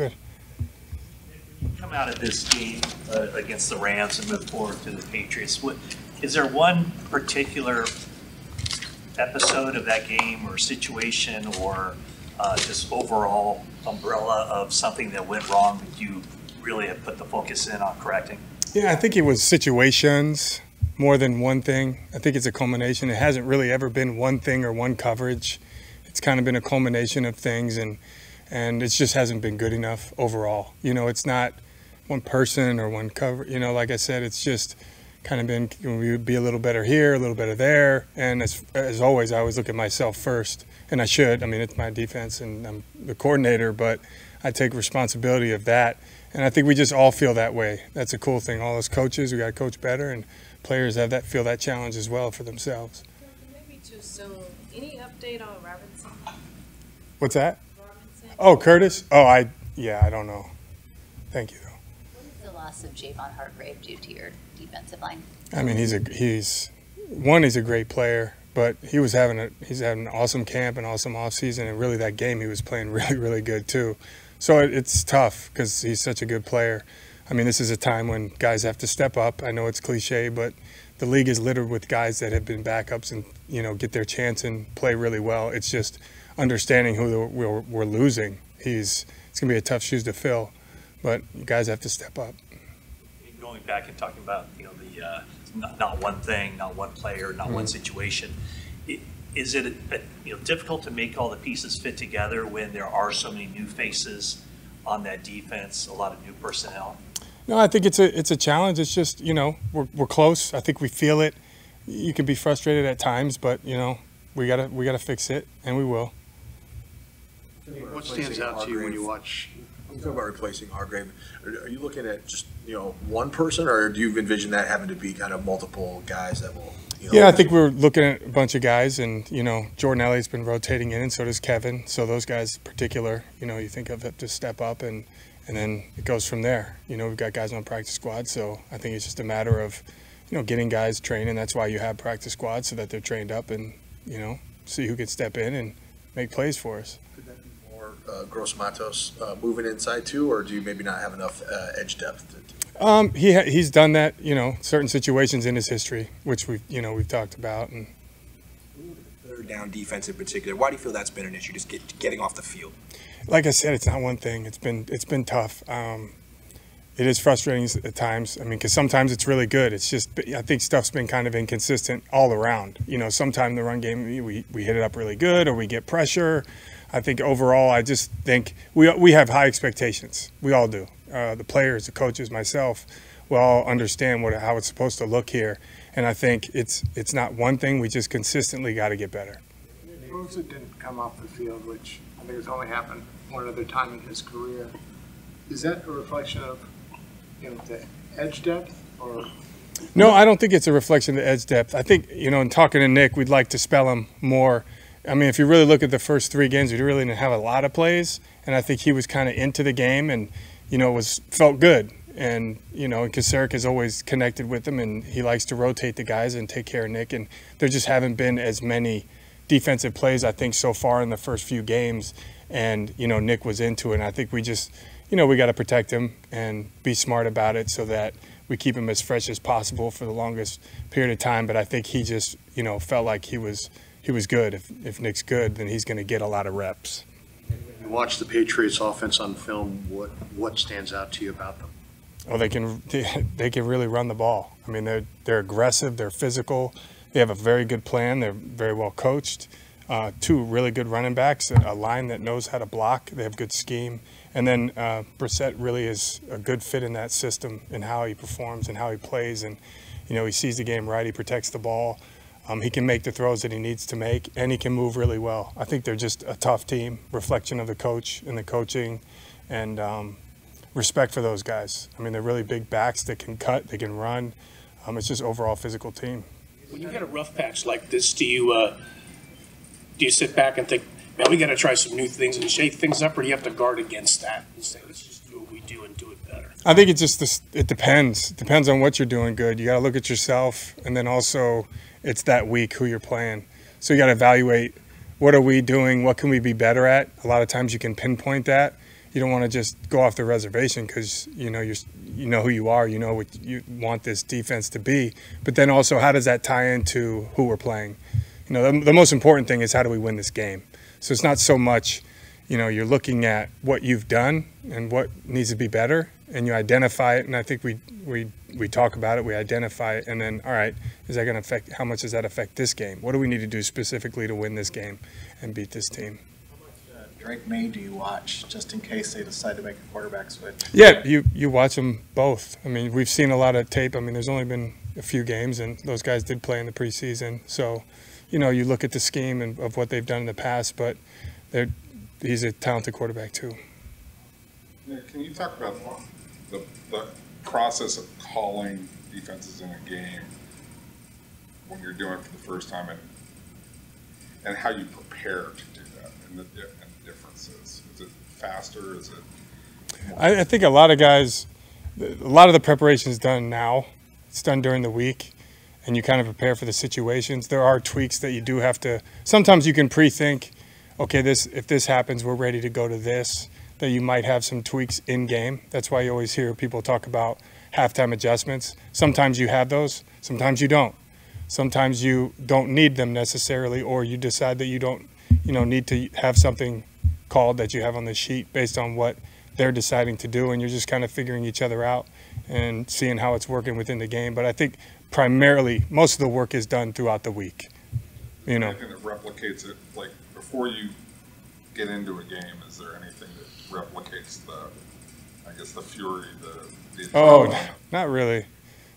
Good. Come out of this game against the Rams and move forward to the Patriots. Is there one particular episode of that game or situation or just overall umbrella of something that went wrong that you really have put the focus in on correcting? Yeah, I think it was situations more than one thing. I think it's a culmination. It hasn't really ever been one thing or one coverage. It's kind of been a culmination of things, and it just hasn't been good enough overall. You know, it's not one person or one cover. You know, like I said, it's just kind of been, we would be a little better here, a little better there. And as always, I always look at myself first, and I should. I mean, it's my defense, and I'm the coordinator, but I take responsibility of that. And I think we just all feel that way. That's a cool thing. All those coaches, we got to coach better, and players have that, feel that challenge as well for themselves. Maybe too soon. Any update on Robinson? What's that? Robinson? Oh, Curtis? Oh, I don't know. Thank you, though. What is the loss of Javon Hargrave due to your defensive line? I mean, he's a great player, but he's having an awesome camp and awesome offseason, and really that game he was playing really, really good too. So it's tough because he's such a good player. I mean, this is a time when guys have to step up. I know it's cliche, but the league is littered with guys that have been backups and, you know, get their chance and play really well. It's just understanding who we're losing. It's going to be a tough shoes to fill, but you guys have to step up. Going back and talking about, you know, the not one thing, not one player, not one situation. Is it difficult to make all the pieces fit together when there are so many new faces on that defense, a lot of new personnel? No, I think it's a challenge. It's just, you know, we're close. I think we feel it. You can be frustrated at times, but you know, we gotta fix it, and we will. What stands out to you when you watch? I'm talking about replacing Hargrave. Are you looking at just, you know, one person, or do you envision that having to be kind of multiple guys that will? You know, yeah, I think we're looking at a bunch of guys, and you know, Jordan Elliott's been rotating in, and so does Kevin. So those guys, in particular, you know, you think of have to step up, and then it goes from there. You know, we've got guys on practice squad, so I think it's just a matter of, you know, getting guys trained, and that's why you have practice squads so that they're trained up, and you know, see who can step in and make plays for us. Could that be more Gross Matos moving inside too, or do you maybe not have enough edge depth? He's done that, you know, certain situations in his history, which we've talked about. And third down defense in particular, why do you feel that's been an issue? Just getting off the field. Like I said, it's not one thing. It's been tough. It is frustrating at times. I mean, because sometimes it's really good. It's just, I think stuff's been kind of inconsistent all around. You know, sometimes the run game we hit it up really good, or we get pressure. I think overall, I just think we have high expectations. We all do. The players, the coaches, myself, we all understand how it's supposed to look here. And I think it's not one thing. We just consistently got to get better. Bosa didn't come off the field, which I think has only happened one other time in his career. Is that a reflection of, you know, the edge depth, or? No, I don't think it's a reflection of the edge depth. I think, you know, in talking to Nick, we'd like to spell him more. I mean, if you really look at the first 3 games, we really didn't have a lot of plays, and I think he was kind of into the game and, you know, felt good. And, you know, Kasarik has always connected with him, and he likes to rotate the guys and take care of Nick. And there just haven't been as many defensive plays, I think, so far in the first few games. And, you know, Nick was into it. And I think we just, you know, we got to protect him and be smart about it so that we keep him as fresh as possible for the longest period of time. But I think he just, you know, felt like he was good. If Nick's good, then he's going to get a lot of reps. You watch the Patriots offense on film, what stands out to you about them? Oh, they can really run the ball. I mean, they're aggressive, they're physical, they have a very good plan, they're very well coached. 2 really good running backs, a line that knows how to block, they have good scheme. And then Brissett really is a good fit in that system and how he performs and how he plays. And, you know, he sees the game right, he protects the ball. He can make the throws that he needs to make, and he can move really well. I think they're just a tough team, reflection of the coach and the coaching, and respect for those guys. I mean, they're really big backs that can cut, they can run. It's just overall physical team. When you get a rough patch like this, do you sit back and think, man, we got to try some new things and shake things up, or do you have to guard against that and say, let's just do what we do and do it better? I think it depends. It depends on what you're doing good. You got to look at yourself, and then also it's that week who you're playing. So you got to evaluate, what are we doing? What can we be better at? A lot of times you can pinpoint that. you don't want to just go off the reservation because you know who you are, you know what you want this defense to be. But then also, how does that tie into who we're playing? You know, the most important thing is how do we win this game. So it's not so much, you know, you're looking at what you've done and what needs to be better, and you identify it. And I think we talk about it, we identify it, and then, all right, is that going to affect, how much does that affect this game? What do we need to do specifically to win this game and beat this team? Drake May do you watch just in case they decide to make a quarterback switch? Yeah, you watch them both. I mean, we've seen a lot of tape. I mean, there's only been a few games, and those guys did play in the preseason. So, you know, you look at the scheme and of what they've done in the past, but he's a talented quarterback too. Nick, can you talk about the process of calling defenses in a game when you're doing it for the first time, and how you prepare to do that, and the differences? Is it faster? Is it? I think a lot of the preparation is done now. It's done during the week, and you kind of prepare for the situations. There are tweaks that you do have to. Sometimes you can pre-think, okay, if this happens, we're ready to go to this. That you might have some tweaks in game. That's why you always hear people talk about halftime adjustments. Sometimes you have those, sometimes you don't. Sometimes you don't need them necessarily, or you decide that you don't, need to have something called that you have on the sheet based on what they're deciding to do, and you're just kind of figuring each other out and seeing how it's working within the game. But I think primarily most of the work is done throughout the week. Anything that replicates it, like before you get into a game, is there anything that replicates the fury, the Oh, not really.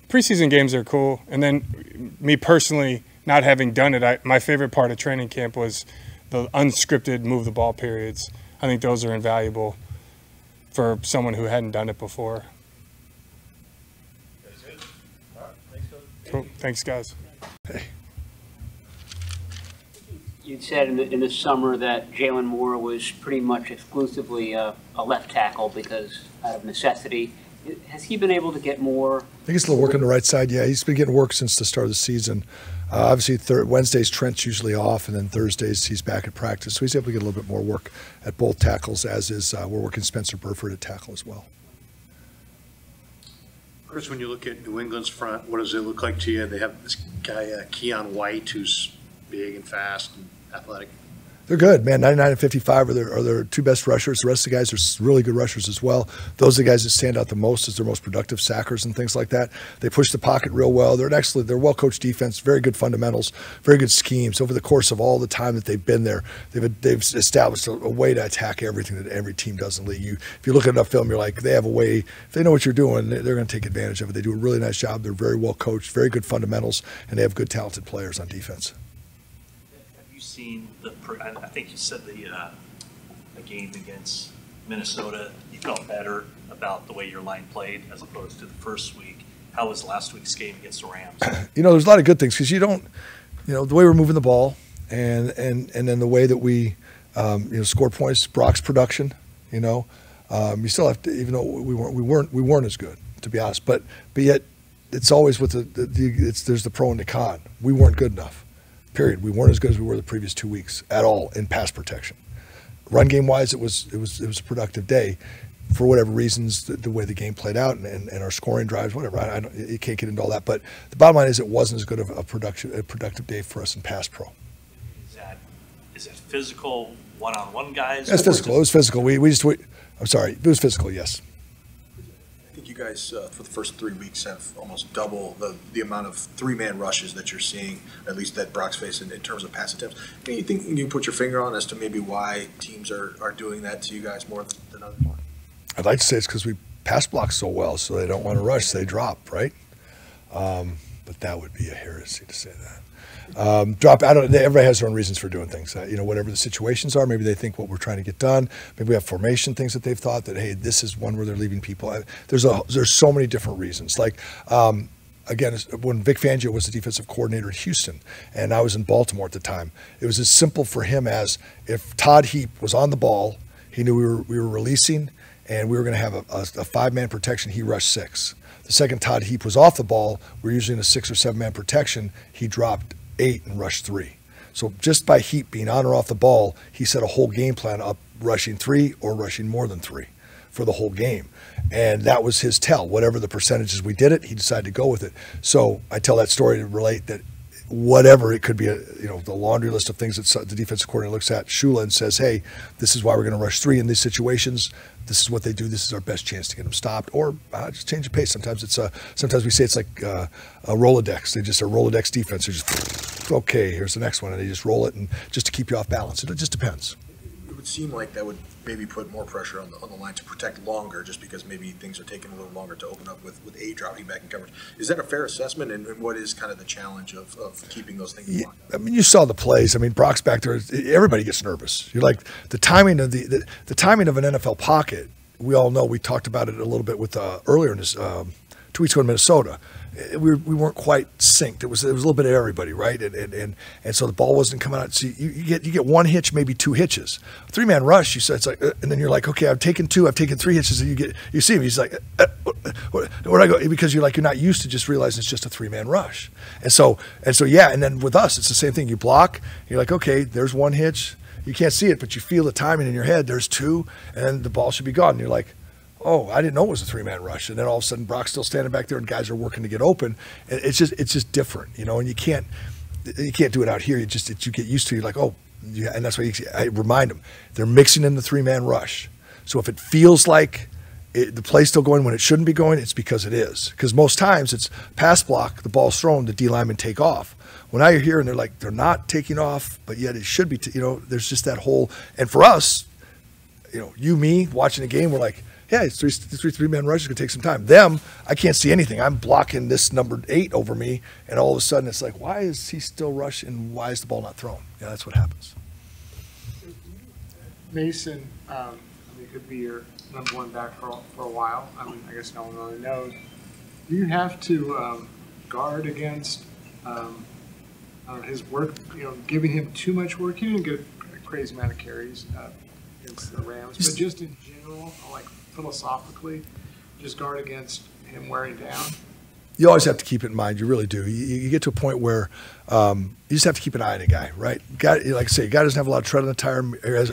Preseason games are cool, and then me personally, not having done it, my favorite part of training camp was the unscripted move the ball periods. I think those are invaluable for someone who hadn't done it before. Cool. Thanks, guys. Hey. You said in the summer that Jalen Moore was pretty much exclusively a left tackle because out of necessity. Has he been able to get more? I think he's still working the right side. Yeah, he's been getting work since the start of the season. Obviously, Wednesdays Trent's usually off, and then Thursdays he's back at practice. So he's able to get a little bit more work at both tackles, as is we're working Spencer Burford at tackle as well. Chris, when you look at New England's front, what does it look like to you? They have this guy, Keon White, who's big and fast and athletic. They're good, man. 99 and 55 are their two best rushers. The rest of the guys are really good rushers as well. Those are the guys that stand out the most as their most productive sackers and things like that. They push the pocket real well. They're they're well-coached defense, very good fundamentals, very good schemes. Over the course of all the time that they've been there, they've established a way to attack everything that every team does in the league. If you look at enough film, you're like, they have a way. If they know what you're doing, they're going to take advantage of it. They do a really nice job. They're very well-coached, very good fundamentals, and they have good, talented players on defense. Seen I think you said the game against Minnesota, you felt better about the way your line played as opposed to the first week. How was last week's game against the Rams? There's a lot of good things because you don't, the way we're moving the ball and then the way that we, score points, Brock's production, you still have to, even though we weren't as good, to be honest, but yet it's always with there's the pro and the con. We weren't good enough. Period. We weren't as good as we were the previous 2 weeks at all in pass protection. Run game wise, it was a productive day, for whatever reasons, the way the game played out and our scoring drives, whatever. You can't get into all that, but the bottom line is it wasn't as good of a productive day for us in pass pro. Is it physical one-on-one guys? It's physical. It was physical. I'm sorry. It was physical. Yes. I think you guys, for the first 3 weeks, have almost double the amount of three-man rushes that you're seeing, at least that Brock's facing in terms of pass attempts. You think you can put your finger on as to maybe why teams are doing that to you guys more than others? I'd like to say it's because we pass block so well, so they don't want to rush, so they drop, right? But that would be a heresy to say that. Everybody has their own reasons for doing things. Whatever the situations are, maybe they think what we're trying to get done. Maybe we have formation things that they've thought that, hey, this is one where they're leaving people. There's so many different reasons. Like, again, when Vic Fangio was the defensive coordinator at Houston, and I was in Baltimore at the time, it was as simple for him as if Todd Heap was on the ball, he knew we were releasing, and we were going to have a five-man protection. He rushed 6. The second Todd Heap was off the ball, we were using a 6 or 7-man protection. He dropped 8 and rushed 3. So just by Heap being on or off the ball, he set a whole game plan up rushing 3 or rushing more than 3 for the whole game. And that was his tell. Whatever the percentages we did it, he decided to go with it. So I tell that story to relate that whatever it could be, the laundry list of things that the defensive coordinator looks at Shula and says, hey, this is why we're going to rush 3 in these situations. This is what they do. This is our best chance to get them stopped. Or just change the pace. Sometimes we say it's like a Rolodex. They just a Rolodex defense. They're just, okay, here's the next one. And they just roll it and just to keep you off balance. It just depends. It would seem like that would maybe put more pressure on the line to protect longer, just because maybe things are taking a little longer to open up with A dropping back in coverage. Is that a fair assessment? And what is kind of the challenge of keeping those things locked up? I mean, you saw the plays. I mean, Brock's back there. Everybody gets nervous. You're like the timing of the timing of an NFL pocket. We all know. We talked about it a little bit with earlier in this 2 weeks ago in Minnesota. We weren't quite synced. It was a little bit of everybody, right? And so the ball wasn't coming out. So you get one hitch, maybe 2 hitches. 3-man rush, you said it's like, and then you're like, okay, I've taken 2, I've taken 3 hitches, and you see him. He's like, where'd I go? Because you're not used to just realizing it's just a 3-man rush. And so yeah. And then with us, it's the same thing. You block. You're like, okay, there's 1 hitch. You can't see it, but you feel the timing in your head. There's 2, and then the ball should be gone. And you're like, oh, I didn't know it was a 3-man rush. And then all of a sudden Brock's still standing back there and guys are working to get open. And it's just different, and you can't do it out here. You get used to it. You're like, oh, yeah. And that's why I remind them, they're mixing in the 3-man rush. So if it feels like the play's still going when it shouldn't be going, it's because it is. Because most times it's pass block, the ball's thrown, the D linemen take off. Well, now you're here and they're not taking off, but yet it should be, there's just that whole, and for us, me watching the game, we're like, yeah, it's 3-man rush. It's going to take some time. Them, I can't see anything. I'm blocking this number 8 over me, and all of a sudden it's like, why is he still rushing? Why is the ball not thrown? Yeah, that's what happens. Mason, he could be your number 1 back for a while. I mean, I guess no one really knows. Do you have to guard against his work, giving him too much work? He didn't get a crazy amount of carries against the Rams, but just in general, like philosophically, just guard against him wearing down? You always have to keep it in mind. You really do. You get to a point where you just have to keep an eye on a guy, right? Like I say, a guy doesn't have a lot of tread on the tire.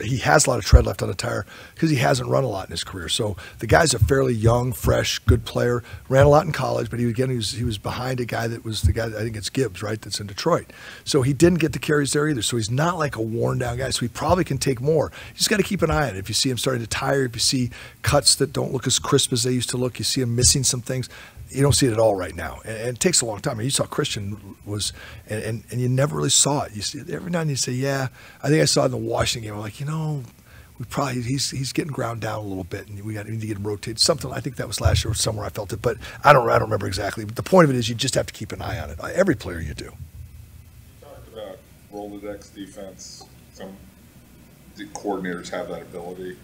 He has a lot of tread left on the tire because he hasn't run a lot in his career. So the guy's a fairly young, fresh, good player. Ran a lot in college, but he was behind a guy that was the guy, I think it's Gibbs, right, that's in Detroit. So he didn't get the carries there either. So he's not like a worn-down guy. So he probably can take more. You just got to keep an eye on it. If you see him starting to tire, if you see cuts that don't look as crisp as they used to look, you see him missing some things. You don't see it at all right now, and it takes a long time. I mean, you saw Christian was, and you never really saw it. You see every now and then you say, yeah, I think I saw it in the Washington game. I'm like, we probably he's getting ground down a little bit, and we need to get him rotated. Something I think that was last year or somewhere I felt it, but I don't remember exactly. But the point of it is you just have to keep an eye on it. Every player you do. You talked about Rolodex defense. Some the coordinators have that ability.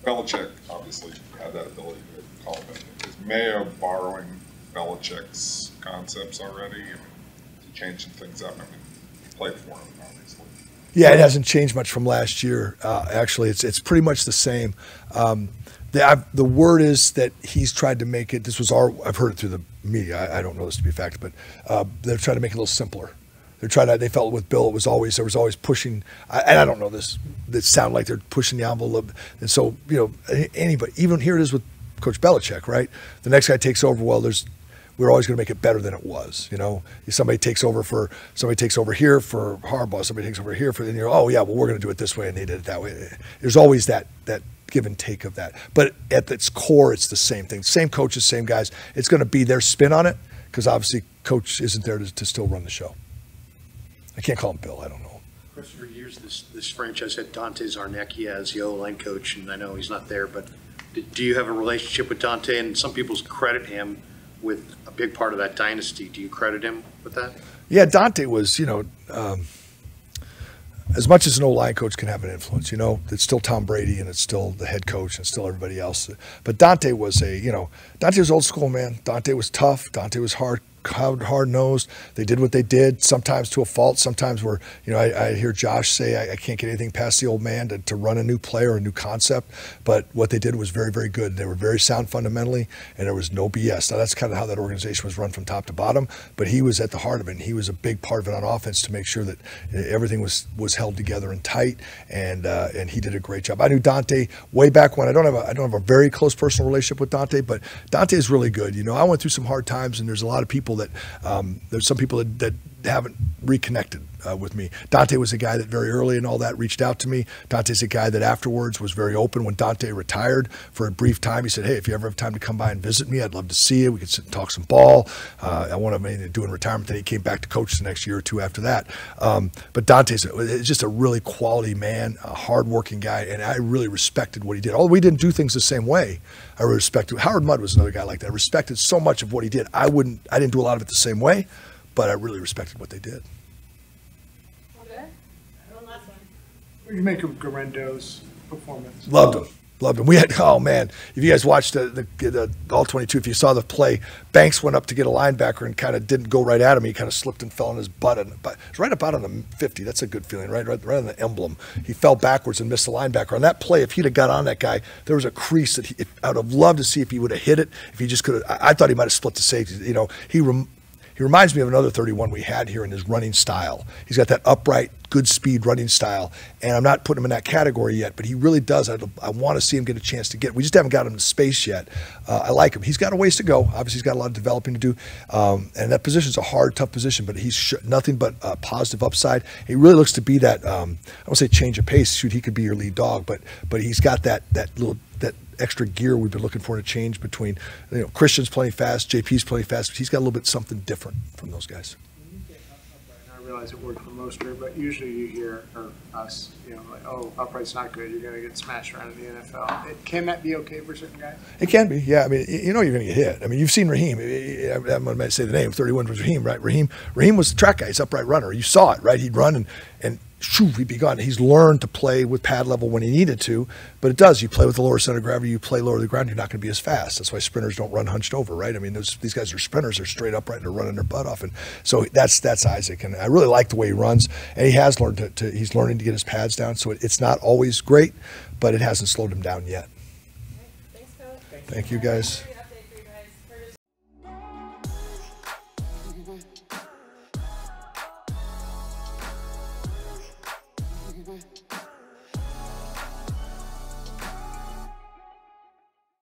Belichick obviously had that ability to call it. Is Mayo borrowing Belichick's concepts already? I mean, changing things up. I mean, he played for him, obviously. Yeah, it hasn't changed much from last year. Actually, it's pretty much the same. The word is that he's tried to make it. I've heard it through the media. I don't know this to be a fact, but they're trying to make it a little simpler. They felt with Bill, there was always pushing, and I don't know this. It sounded like they're pushing the envelope, and so anybody, even here it is with Coach Belichick, right? The next guy takes over. Well, we're always going to make it better than it was. Somebody takes over here for Harbaugh. Somebody takes over here for, and oh yeah, well we're going to do it this way, and they did it that way. There's always that give and take of that. But at its core, it's the same thing. Same coaches, same guys. It's going to be their spin on it because obviously Coach isn't there to still run the show. I can't call him Bill. I don't know. Chris, for years this franchise had Dante Zarnecki as the O-line coach, and I know he's not there, but do you have a relationship with Dante? And some people credit him with a big part of that dynasty. Do you credit him with that? Yeah, Dante was, as much as an O-line coach can have an influence, it's still Tom Brady and it's still the head coach and still everybody else. But Dante was Dante was old school, man. Dante was tough. Dante was hard. hard-nosed. They did what they did, sometimes to a fault, sometimes where, I hear Josh say, I can't get anything past the old man to run a new play or a new concept, but what they did was very, very good. They were very sound fundamentally, and there was no BS. Now, that's kind of how that organization was run from top to bottom, but he was at the heart of it, and he was a big part of it on offense to make sure that everything was held together and tight, and he did a great job. I knew Dante way back when. I don't have a very close personal relationship with Dante, but Dante is really good. I went through some hard times, and there's a lot of people that there's some people that haven't reconnected with me. Dante was a guy that very early and all that reached out to me. Dante's a guy that afterwards was very open. When Dante retired for a brief time, he said, hey, if you ever have time to come by and visit me, I'd love to see you. We could sit and talk some ball. I want to do in retirement. Then he came back to coach the next year or two after that. But Dante's just a really quality man, a hardworking guy, and I really respected what he did. Although we didn't do things the same way, I respected. Howard Mudd was another guy like that. I respected so much of what he did. I didn't do a lot of it the same way, but I really respected what they did. Okay. One last one. What do you make of Garendo's performance? Loved him. We had, oh man, if you guys watched the all 22, if you saw the play, Banks went up to get a linebacker and kind of didn't go right at him. He kind of slipped and fell on his butt. But it's right about on the 50. That's a good feeling, right on the emblem. He fell backwards and missed the linebacker. On that play, if he'd have got on that guy, there was a crease that I would have loved to see if he would have hit it. If he just could have, I thought he might have split the safety. He reminds me of another 31 we had here in his running style. He's got that upright, good speed running style, and I'm not putting him in that category yet, but he really does. I want to see him get a chance to get. We just haven't got him to space yet. I like him. He's got a ways to go. Obviously, he's got a lot of developing to do, and that position's a hard, tough position, but he's nothing but positive upside. He really looks to be that, I won't say change of pace. Shoot, he could be your lead dog, but he's got that extra gear we've been looking for to change between, Christian's playing fast, JP's playing fast, but he's got a little bit something different from those guys. I realize it worked for most of it, but usually you hear, or us, like, oh, upright's not good, you're going to get smashed around in the NFL. Can that be okay for certain guys? It can be, yeah. I mean, you're going to get hit. I mean, you've seen Raheem. I'm going to say the name. 31 was Raheem, right? Raheem was the track guy. He's upright runner. You saw it, right? He'd run and shoo, he'd be gone. He's learned to play with pad level when he needed to, but it does. You play with the lower center of gravity, you play lower to the ground, you're not going to be as fast. That's why sprinters don't run hunched over, right? I mean, these guys are sprinters. They're straight upright and they're running their butt off. And so that's Isaac. And I really like the way he runs. And he has learned he's learning to get his pads down. So it's not always great, but it hasn't slowed him down yet. Thanks, Coach. Thank you, guys.